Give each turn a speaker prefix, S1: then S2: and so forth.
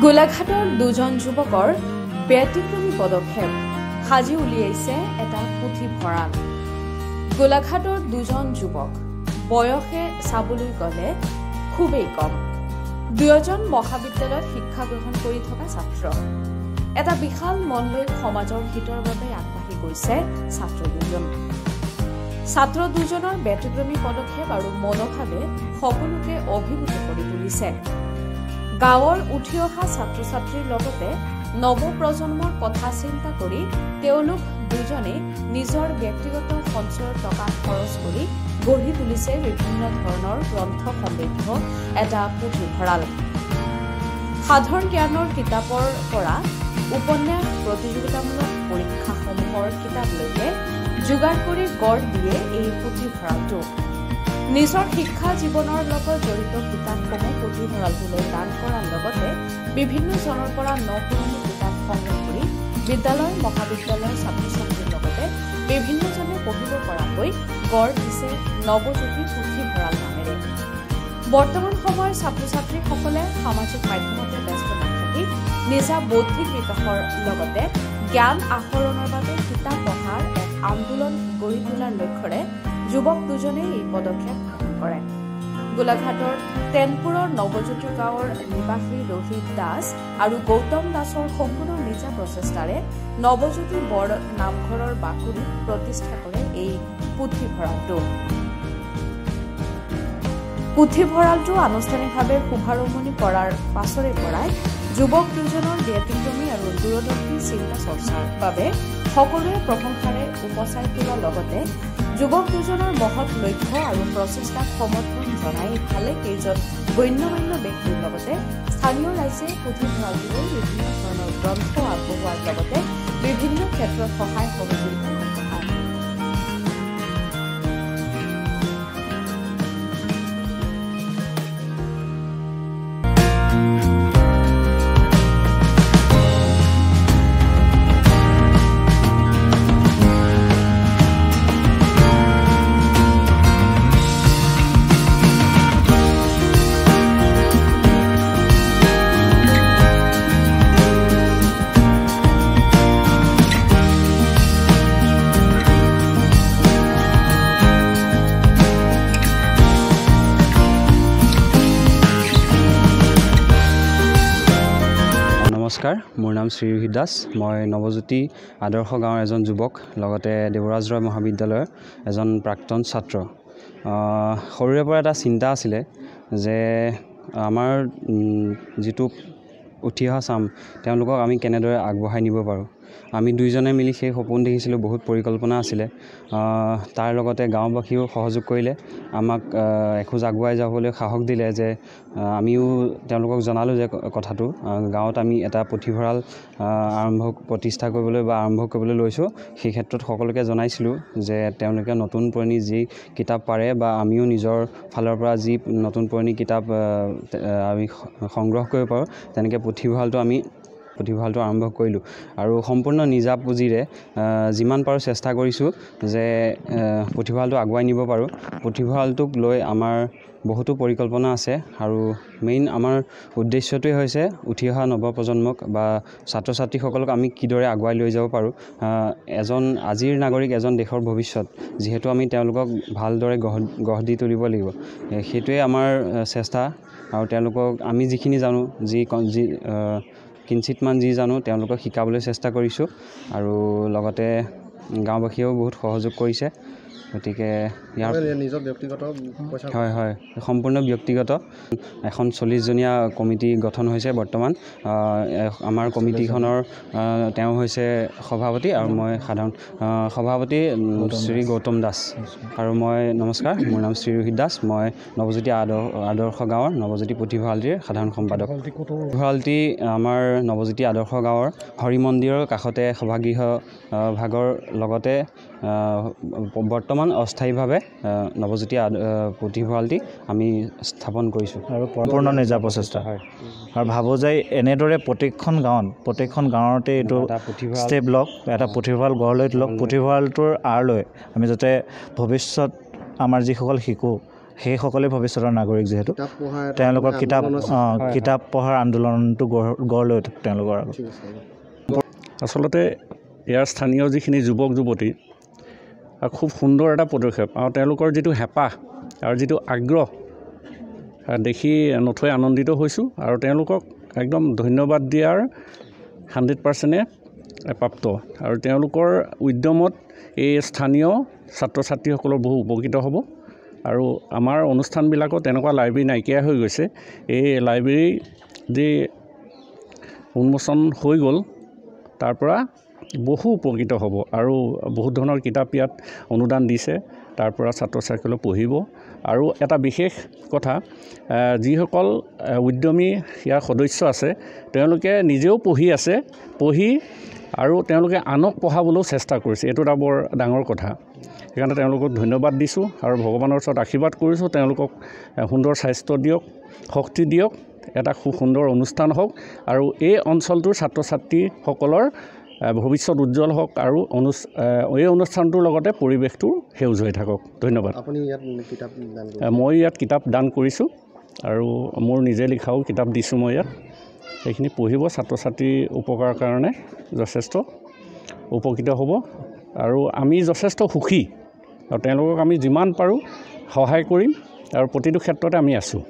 S1: গোলাঘাটৰ দুজন যুৱকৰ ব্যতিক্ৰমী পদক্ষেপ সাজি উলিয়াইছে এটা পুথিভঁৰাল। গোলাঘাটৰ দুজন যুৱক বয়সে চাবলৈ গ'লে খুবেই কম। দুয়োজন মহাবিদ্যালয়ত শিক্ষা গ্ৰহণ কৰি থকা ছাত্ৰ। এটা বিশাল মন লৈ সমাজৰ হিতৰ বাবে আগবাঢ়ি গৈছে ছাত্ৰ দুজন। ছাত্ৰ দুজনৰ ব্যতিক্ৰমী পদক্ষেপ আৰু মনোভাৱে সকলোকে অভিভূত কৰি তুলিছে। গাঁৱৰ উঠি অহা ছাত্ৰ ছাত্ৰীৰ লগতে নৱপ্ৰজন্মৰ কথা চিন্তা কৰি তেওঁলোক দুজনে নিজৰ ব্যক্তিগত সঞ্চয়ৰ টকা খৰচ কৰি গঢ়ি তুলিছে বিভিন্ন ধৰণৰ গ্ৰন্থ সমৃদ্ধ এটা পুথিভঁৰাল। সাধাৰণ জ্ঞানৰ কিতাপৰ পৰা উপন্যাস, প্ৰতিযোগিতামূলক পৰীক্ষাসমূহৰ কিতাপলৈকে যোগাৰ কৰি গঢ় দিয়ে এই পুথিভঁৰালটো। নিজৰ শিক্ষা জীৱনৰ লগত জড়িত কিতাপসমূহ পুথিভঁৰালটোলৈ দান কৰাৰ লগতে বিভিন্নজনৰ পৰা নপুৰণি কিতাপ সংগ্ৰহ কৰি বিদ্যালয়, মহাবিদ্যালয়ৰ ছাত্ৰ ছাত্ৰীৰ লগতে বিভিন্নজনে পঢ়িব পৰাকৈ গঢ় দিছে নৱজ্যোতি পুথিভঁৰাল নামেৰে। বৰ্তমান সময়ৰ ছাত্ৰ ছাত্ৰীসকলে সামাজিক মাধ্যমতে ব্যস্ত নাথাকি নিজা বৌদ্ধিক বিকাশৰ লগতে জ্ঞান আহৰণৰ বাবে কিতাপ পঢ়াৰ এক আন্দোলন গঢ়ি তোলাৰ লক্ষ্যৰে যুৱক দুজনে এই পদক্ষেপ গ্ৰহণ কৰে। গোলাঘাটৰ টেনপুৰৰ নৱজ্যোতি গাঁৱৰ নিবাসী ৰোহিত দাস আৰু গৌতম দাসৰ সম্পূৰ্ণ নিজা প্ৰচেষ্টাৰে নৱজ্যোতি বৰ নামঘৰৰ বাকৰিত প্ৰতিষ্ঠা কৰে এই পুথিভঁৰালটো। পুথিভঁৰালটো আনুষ্ঠানিকভাৱে শুভাৰম্ভণি কৰাৰ পাছৰে পৰাই যুৱক দুজনৰ ব্যতিক্ৰমী আৰু দূৰদৰ্শী চিন্তা চৰ্চাৰ বাবে সকলোৱে প্ৰশংসাৰে উপচাই তোলাৰ লগতে যুৱক দুজনৰ মহৎ লক্ষ্য আৰু প্ৰচেষ্টাক সমৰ্থন জনাই ইফালে কেইজন গণ্যমান্য ব্যক্তিৰ লগতে স্থানীয় ৰাইজে পুথিভঁৰালটোলৈ বিভিন্ন ধৰণৰ গ্ৰন্থ আগবঢ়োৱাৰ লগতে বিভিন্ন ক্ষেত্ৰত সহায় সহযোগিতা আগবঢ়ায়।
S2: নমস্কাৰ, মোৰ নাম শ্ৰী ৰোহিত দাস। মই নৱজ্যোতি আদৰ্শ গাঁৱৰ এজন যুৱক, লগতে দেৱৰাজ ৰয় মহাবিদ্যালয়ৰ এজন প্ৰাক্তন ছাত্ৰ। সৰুৰে পৰা এটা চিন্তা আছিলে যে আমাৰ যিটো উঠি অহা চাম তেওঁলোকক আমি কেনেদৰে আগবঢ়াই নিব পাৰোঁ। আমি দুইজনে মিলি সেই সপোন দেখিছিলোঁ, বহুত পৰিকল্পনা আছিলে। তাৰ লগতে গাঁওবাসীয়েও সহযোগ কৰিলে, আমাক এখোজ আগুৱাই যাবলৈ সাহস দিলে যে আমিও তেওঁলোকক জনালোঁ যে কথাটো গাঁৱত আমি এটা পুথিভঁৰাল প্ৰতিষ্ঠা কৰিবলৈ বা আৰম্ভ কৰিবলৈ লৈছোঁ। সেই ক্ষেত্ৰত সকলোকে জনাইছিলোঁ যে তেওঁলোকে নতুন পুৰণি যি কিতাপ পাৰে বা আমিও নিজৰ ফালৰ পৰা যি নতুন পুৰণি কিতাপ আমি সংগ্ৰহ কৰিব পাৰোঁ, তেনেকৈ পুথিভঁৰালটো আৰম্ভ কৰিলোঁ আৰু সম্পূৰ্ণ নিজা পুঁজিৰে যিমান পাৰোঁ চেষ্টা কৰিছোঁ যে পুথিভঁৰালটো আগুৱাই নিব পাৰোঁ। পুথিভঁৰালটোক লৈ আমাৰ বহুতো পৰিকল্পনা আছে আৰু মেইন আমাৰ উদ্দেশ্যটোৱে হৈছে উঠি অহা নৱপ্ৰজন্মক বা ছাত্ৰ ছাত্ৰীসকলক আমি কিদৰে আগুৱাই লৈ যাব পাৰোঁ। আজিৰ নাগৰিক এজন দেশৰ ভৱিষ্যত, যিহেতু আমি তেওঁলোকক ভালদৰে গঢ় দি তুলিব লাগিব, সেইটোৱে আমাৰ চেষ্টা। আৰু তেওঁলোকক আমি যিখিনি জানো, কিঞ্চিতমান যি জানো তেওঁলোকক শিকাবলৈ চেষ্টা কৰিছোঁ আৰু লগতে গাঁওবাসীয়েও বহুত সহযোগ কৰিছে। গতিকে ইয়াৰ নিজৰ ব্যক্তিগত হয় সম্পূৰ্ণ ব্যক্তিগত এখন 40জনীয়া কমিটি গঠন হৈছে বৰ্তমান। আমাৰ কমিটিখনৰ তেওঁ হৈছে সভাপতি আৰু মই সাধাৰণ সভাপতি শ্ৰী গৌতম দাস। আৰু মই নমস্কাৰ, মোৰ নাম শ্ৰী ৰোহিত দাস। মই নৱজ্যোতি আদৰ্শ গাঁৱৰ নৱজ্যোতি পুথিভঁৰালটিৰ সাধাৰণ সম্পাদক। পুথিভঁৰালটি আমাৰ নৱজ্যোতি আদৰ্শ গাঁৱৰ হৰি মন্দিৰৰ কাষতে সভাগৃহ ভাগৰ লগতে বৰ্তমান অস্থায়ীভাৱে নৱজ্যোতি পুথিভঁৰালটি আমি স্থাপন কৰিছোঁ
S3: আৰু সম্পূৰ্ণ নিজা প্ৰচেষ্টা হয়। আৰু ভাবোঁ যে এনেদৰে প্ৰত্যেকখন গাঁৱতে এইটো ষ্টেপ লওক, এটা পুথিভঁৰাল গঢ় লৈ তোলক। পুথিভঁৰালটোৰ আঁৰ লৈ আমি যাতে ভৱিষ্যত আমাৰ যিসকল শিশু সেইসকলে ভৱিষ্যতৰ নাগৰিক যিহেতু তেওঁলোকৰ কিতাপ পঢ়াৰ আন্দোলনটো গঢ় লৈ তেওঁলোকৰ আগত
S4: আচলতে ইয়াৰ স্থানীয় যিখিনি যুৱক যুৱতী খুব সুন্দৰ এটা পদক্ষেপ আৰু তেওঁলোকৰ যিটো হেঁপাহ আৰু যিটো আগ্ৰহ দেখি নথৈ আনন্দিত হৈছোঁ আৰু তেওঁলোকক একদম ধন্যবাদ দিয়াৰ 100%ে প্ৰাপ্ত আৰু তেওঁলোকৰ উদ্যমত এই স্থানীয় ছাত্ৰ ছাত্ৰীসকলৰ বহু উপকৃত হ'ব আৰু আমাৰ অনুষ্ঠানবিলাকত তেনেকুৱা লাইব্ৰেৰী নাইকিয়া হৈ গৈছে এই লাইব্ৰেৰী যি উন্মোচন হৈ গ'ল তাৰ পৰা বহু উপকৃত হ'ব আৰু বহুত ধৰণৰ কিতাপ ইয়াত অনুদান দিছে তাৰ পৰা ছাত্ৰ ছাত্ৰীসকলে পঢ়িব আৰু এটা বিশেষ কথা যিসকল উদ্যমী ইয়াৰ সদস্য আছে তেওঁলোকে নিজেও পঢ়ি আছে আৰু তেওঁলোকে আনক পঢ়াবলৈও চেষ্টা কৰিছে এইটো এটা বৰ ডাঙৰ কথা সেইকাৰণে তেওঁলোকক ধন্যবাদ দিছোঁ আৰু ভগৱানৰ ওচৰত আশীৰ্বাদ কৰিছোঁ তেওঁলোকক সুন্দৰ স্বাস্থ্য দিয়ক শক্তি দিয়ক এটা খুব সুন্দৰ অনুষ্ঠান হওক আৰু এই অঞ্চলটোৰ ছাত্ৰ ছাত্ৰীসকলৰ ভৱিষ্যত উজ্জ্বল হওক আৰু এই অনুষ্ঠানটোৰ লগতে পৰিৱেশটো সেউজ হৈ থাকক ধন্যবাদ মই ইয়াত কিতাপ দান কৰিছোঁ আৰু মোৰ নিজে লিখাও কিতাপ দিছোঁ মই ইয়াত এইখিনি পঢ়িব ছাত্ৰ ছাত্ৰীৰ উপকাৰৰ কাৰণে যথেষ্ট উপকৃত হ'ব আৰু আমি যথেষ্ট সুখী আৰু তেওঁলোকক আমি যিমান পাৰোঁ সহায় কৰিম আৰু প্ৰতিটো ক্ষেত্ৰতে আমি আছোঁ